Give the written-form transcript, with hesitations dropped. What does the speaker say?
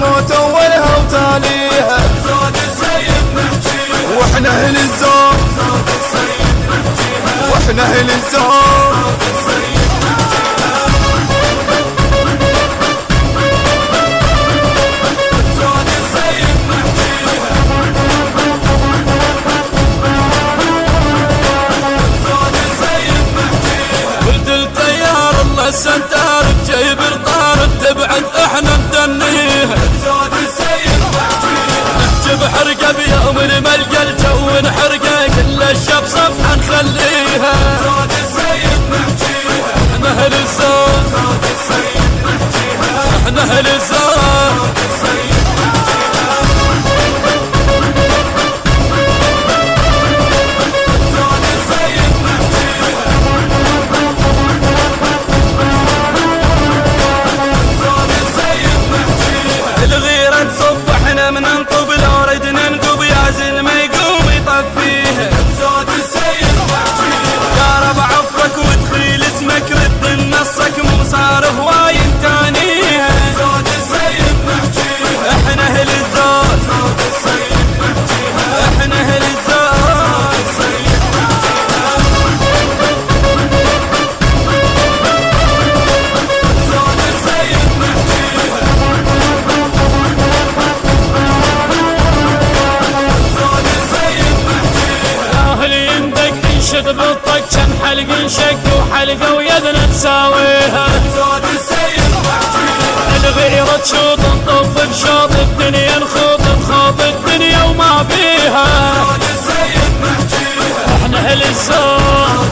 الموت اولها وتاليها زود السيد نحجيها واحنا اهل الزود زود السيد نحجيها واحنا اهل الزود زود السيد نحجيها زود السيد نحجيها زود السيد نحجيها ولد التيار الله ستار بجيب الطارد تبعد احنا ندنيها زود السيد نحجيها نحجي بحرقه بيوم الملقى الجو نحرقه كل الشب صفحه نخليها زود السيد نحجيها احنا اهل الزود زود السيد نحجيها احنا اهل الزود زود السيد نحجيها زود السيد نحجيها زود السيد نحجيها الغيرة تصب احنا من ننطب لو ردنا نقوب يازن ما يقوم يطفيها زود السيد نحجيها يا رب عفرك وادخيل اسمك رد نصك مو صار هواي تانيها زود السيد نحجيها احنا اهل الزود زود السيد نحجيها احنا اهل الزود زود السيد نحجيها زود السيد نحجيها زود السيد نحجيها يا اهل يندك تنشد بالطق كم حلق انشق وحلقه ويدنا تساويها زود السيد نحجيها الغيرة تشوط نطب بشوط الدنيا نخوض بخوض الدنيا وما بيها زود السيد نحجيها احنا اهل الزود